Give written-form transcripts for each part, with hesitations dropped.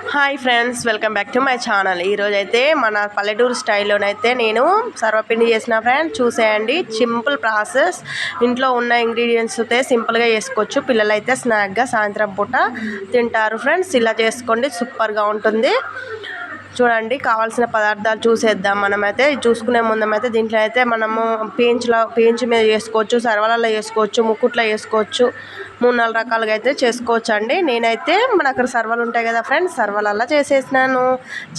Hi friends, welcome back to my channel. ఈరోజైతే మన పల్లెటూరు స్టైల్లోనైతే నేను సర్వపిండి చేసిన ఫ్రెండ్స్. చూసేయండి, సింపుల్ ప్రాసెస్. ఇంట్లో ఉన్న ఇంగ్రీడియంట్స్ అయితే సింపుల్గా చేసుకోవచ్చు. పిల్లలైతే స్నాక్గా సాయంత్రం పూట తింటారు ఫ్రెండ్స్. ఇలా చేసుకోండి, సూపర్గా ఉంటుంది. చూడండి, కావాల్సిన పదార్థాలు చూసేద్దాం. మనమైతే చూసుకునే ముందమైతే దీంట్లో అయితే మనము పేంచు మీద చేసుకోవచ్చు, సర్వలలో చేసుకోవచ్చు, ముక్కుట్లో చేసుకోవచ్చు. 3-4 రకాలుగా అయితే చేసుకోవచ్చు అండి. నేనైతే మన అక్కడ సర్వలు ఉంటాయి కదా ఫ్రెండ్స్, సర్వలల్లా చేసేసినాను.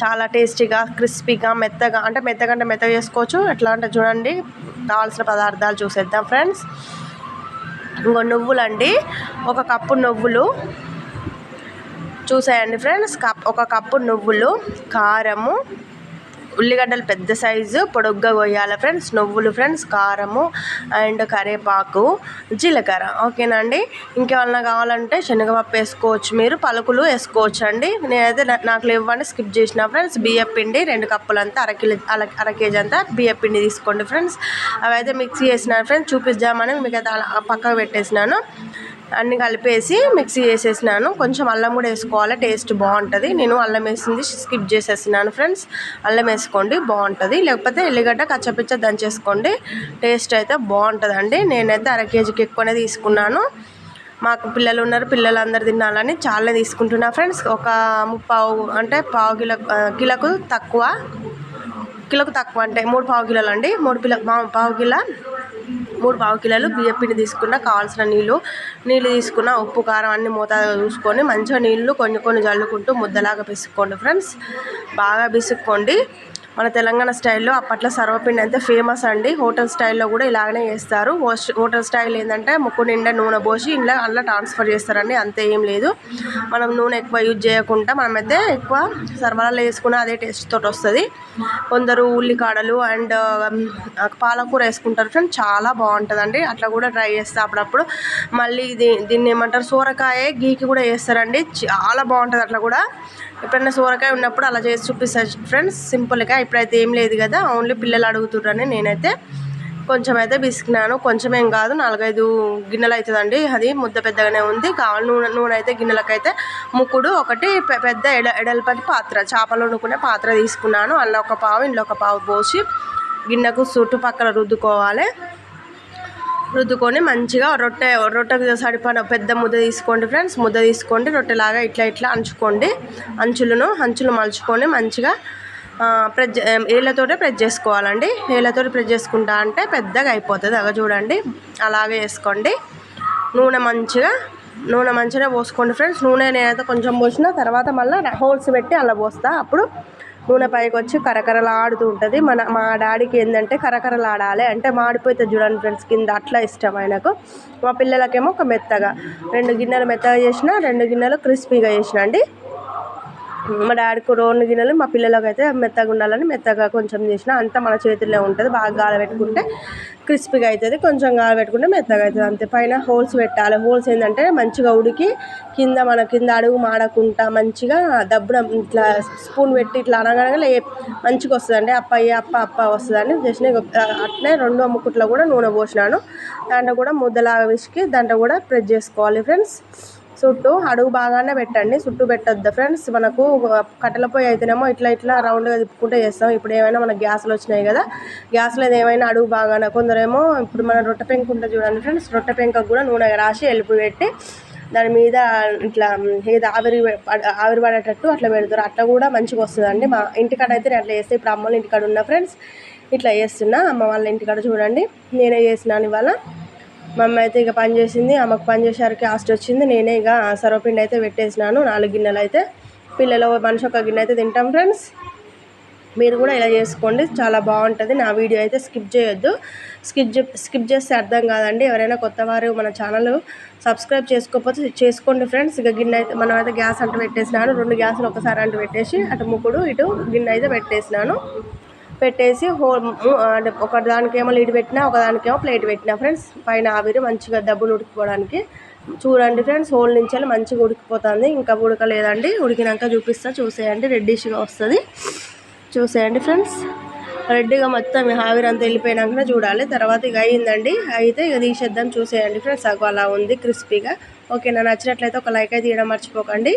చాలా టేస్టీగా, క్రిస్పీగా, మెత్తగా, అంటే మెత్తగా చేసుకోవచ్చు. ఎట్లా అంటే చూడండి, కావాల్సిన పదార్థాలు చూసేద్దాం ఫ్రెండ్స్. ఇంకో నువ్వులండి, 1 కప్పు నువ్వులు చూసేయండి ఫ్రెండ్స్. ఒక కప్పు నువ్వులు, కారము, ఉల్లిగడ్డలు పెద్ద సైజు పొడుగ్గా కొయ్యాలి ఫ్రెండ్స్, నువ్వులు ఫ్రెండ్స్, కారము అండ్ కరివేపాకు, జీలకర్ర. ఓకేనండి. ఇంకేమన్నా కావాలంటే శనగపప్పు వేసుకోవచ్చు, మీరు పలుకులు వేసుకోవచ్చు అండి. నేనైతే నాకు లేవని స్కిప్ చేసిన ఫ్రెండ్స్. బియ్యం పిండి 2 కప్పులంతా, అర కేజీ అంతా బియ్యం పిండి తీసుకోండి ఫ్రెండ్స్. అవి అయితే మిక్సీ చేసినాను ఫ్రెండ్స్, చూపిద్దామని మీకైతే పక్కకు పెట్టేసినాను. అన్నీ కలిపేసి మిక్సీ చేసేసినాను. కొంచెం అల్లం కూడా వేసుకోవాలి, టేస్ట్ బాగుంటుంది. నేను అల్లం వేసింది స్కిప్ చేసేసినాను ఫ్రెండ్స్. అల్లం వేసుకోండి, బాగుంటుంది. లేకపోతే ఎల్లిగడ్డ కచ్చపిచ్చ దంచేసుకోండి, టేస్ట్ అయితే బాగుంటుందండి. నేనైతే 1 కేజీకి ఎక్కువనే తీసుకున్నాను. మాకు పిల్లలు ఉన్నారు, పిల్లలందరూ తినాలని చాలా తీసుకుంటున్నా ఫ్రెండ్స్. ఒక 3 అంటే కిలోకు తక్కువ అంటే 3 పావు కిలోలు అండి. 3 పావు కిలోలు బియ్యం పిండి తీసుకున్న, కావాల్సిన నీళ్ళు తీసుకున్న, ఉప్పు కారం అన్ని మోతాదుగా చూసుకొని మంచిగా నీళ్ళు కొన్ని జల్లుకుంటూ ముద్దలాగా పిసుక్కోండి ఫ్రెండ్స్. బాగా పిసుక్కోండి. మన తెలంగాణ స్టైల్లో అప్పట్లో సర్వపిండి అయితే ఫేమస్ అండి. హోటల్ స్టైల్లో కూడా ఇలాగనే చేస్తారు. హోటల్ స్టైల్ ఏంటంటే ముక్కు నిండా నూనె పోసి అందులో ట్రాన్స్ఫర్ చేస్తారండి, అంతే, ఏం లేదు. మనం నూనె ఎక్కువ యూజ్ చేయకుండా మనమైతే ఎక్కువ సర్వలలో వేసుకున్న అదే టేస్ట్ తోటి వస్తుంది. కొందరు ఉల్లికాడలు అండ్ పాలకూర వేసుకుంటారు ఫ్రెండ్స్, చాలా బాగుంటుందండి. అట్లా కూడా ట్రై చేస్తే అప్పుడప్పుడు. మళ్ళీ దీన్ని ఏమంటారు, సోరకాయ గీకి కూడా వేస్తారండి, చాలా బాగుంటుంది. అట్లా కూడా ఎప్పుడైనా సోరకాయ ఉన్నప్పుడు అలా చేసి చూపిస్తాను ఫ్రెండ్స్, సింపుల్గా. ఇప్పుడైతే ఏం లేదు కదా, ఓన్లీ పిల్లలు అడుగుతుర్రని నేనైతే కొంచెం అయితే బిసికినాను. కొంచెం ఏం కాదు, 4-5 గిన్నెలు అవుతుందండి. అది ముద్ద పెద్దగానే ఉంది. కావాలి నూనె అయితే గిన్నెలకైతే ముక్కుడు ఒకటి పెద్ద ఎడల్పటి పాత్ర, చేపలు వండుకునే పాత్ర తీసుకున్నాను. అందులో 1 పావు, ఇందులో 1 పావు పోసి గిన్నెకు చుట్టుపక్కల రుద్దుకొని మంచిగా రొట్టెకు సరిపడ పెద్ద ముద్ద తీసుకోండి ఫ్రెండ్స్. ముద్ద తీసుకోండి, రొట్టెలాగా ఇట్లా అంచుకోండి. అంచులు మలుచుకొని మంచిగా ఏళ్ళతోటే ప్రెస్ చేసుకోవాలండి. ఏళ్ళతోటి ప్రెస్ చేసుకుంటా అంటే పెద్దగా అయిపోతుంది. అలా చూడండి, అలాగే వేసుకోండి. నూనె మంచిగా పోసుకోండి ఫ్రెండ్స్. నూనె నేనైతే కొంచెం పోసిన తర్వాత మళ్ళీ హోల్స్ పెట్టి అలా పోస్తా. అప్పుడు నూనె పైకి వచ్చి కరకరలాడుతూ ఉంటుంది. మా డాడీకి ఏంటంటే కరకరలాడాలి, అంటే మాడిపోతుంది చూడండి ఫ్రెండ్స్ కింద, అట్లా ఇష్టం ఆయనకు. మా పిల్లలకేమో ఒక మెత్తగా 2 గిన్నెలు మెత్తగా చేసిన, 2 గిన్నెలు క్రిస్పీగా చేసిన అండి. మా డాడీకి 2 గిన్నెలు, మా పిల్లలకి అయితే మెత్తగా ఉండాలని మెత్తగా కొంచెం చేసిన. అంతా మన చేతుల్లో ఉంటుంది. బాగా గాలబెట్టుకుంటే క్రిస్పీగా అవుతుంది, కొంచెం గాలబెట్టుకుంటే మెత్తగా అవుతుంది, అంతే. పైన హోల్స్ పెట్టాలి. హోల్స్ ఏంటంటే మంచిగా ఉడికి మన కింద అడుగు మాడకుండా మంచిగా దబ్బున ఇట్లా స్పూన్ పెట్టి ఇట్లా అనగానే మంచిగా వస్తుందండి. అప్ప వస్తుందండి. జస్ట్ అట్లే 2 ముక్కుట్లో కూడా నూనె పోసినాను. దాంట్లో కూడా ముద్దలాగా విసికి దాంట్లో కూడా ప్రెస్ చేసుకోవాలి ఫ్రెండ్స్. చుట్టూ అడుగు బాగానే పెట్టండి, చుట్టూ పెట్టొద్దు ఫ్రెండ్స్. మనకు కట్టెల పొయ్యి అయితేనేమో ఇట్లా రౌండ్గా తిప్పుకుంటే చేస్తాం. ఇప్పుడు ఏమైనా మన గ్యాస్లు వచ్చినాయి కదా, గ్యాస్లో ఏమైనా అడుగు బాగానే. కొందరేమో ఇప్పుడు మన రొట్టె పెంకు ఉంటుంది చూడండి ఫ్రెండ్స్, రొట్టె పెంకకు కూడా నూనె రాసి ఎలుపు పెట్టి దాని మీద ఇట్లా ఏదో ఆవిరి పడేటట్టు అట్లా పెడతారు. అట్లా కూడా మంచిగా వస్తుందండి. మా ఇంటికాడ అయితే నేను అట్లా చేస్తే, ఇప్పుడు అమ్మ వాళ్ళ ఇంటికాడ ఉన్న ఫ్రెండ్స్ ఇట్లా చేస్తున్నా. అమ్మ వాళ్ళ ఇంటికాడ చూడండి, నేనే చేసినాను ఇవాళ. మా అమ్మ అయితే ఇక పని చేసింది, ఆమెకు పని చేసేసరికి లాస్ట్ వచ్చింది. నేనే ఇక సర్వపిండి అయితే పెట్టేసినాను. 4 గిన్నెలు అయితే, పిల్లలు మనిషి 1 గిన్నె అయితే తింటాం ఫ్రెండ్స్. మీరు కూడా ఇలా చేసుకోండి, చాలా బాగుంటుంది. నా వీడియో అయితే స్కిప్ చేయొద్దు. స్కిప్ చేస్తే అర్థం కాదండి. ఎవరైనా కొత్త వారు మన ఛానల్ సబ్స్క్రైబ్ చేసుకోకపోతే చేసుకోండి ఫ్రెండ్స్. ఇక గిన్నె అయితే మనమైతే గ్యాస్ అంటూ పెట్టేసినాను. 2 గ్యాసులు ఒకసారి అంటూ పెట్టేసి అటు ముక్కుడు ఇటు గిన్నె అయితే పెట్టేసినాను. పెట్టేసి అంటే ఒకదానికేమో లీడ్ పెట్టినా, ఒకదానికేమో ప్లేట్ పెట్టినా ఫ్రెండ్స్. పైన ఆవిరి మంచిగా దబ్బులు ఉడికిపోవడానికి. చూడండి ఫ్రెండ్స్, హోల్ నుంచి మంచిగా ఉడికిపోతుంది. ఇంకా ఉడకలేదండి, ఉడికినాక చూపిస్తా. చూసేయండి, రెడ్డిష్గా వస్తుంది. చూసేయండి ఫ్రెండ్స్, రెడ్డిగా మొత్తం ఆవిరి అంతా వెళ్ళిపోయినాక చూడాలి. తర్వాత ఇక అయిందండి. అయితే ఇక తీసేద్దాం. చూసేయండి ఫ్రెండ్స్, అలా ఉంది క్రిస్పీగా. ఓకే, నా నచ్చినట్లయితే ఒక లైక్ అయితే తీయడం మర్చిపోకండి.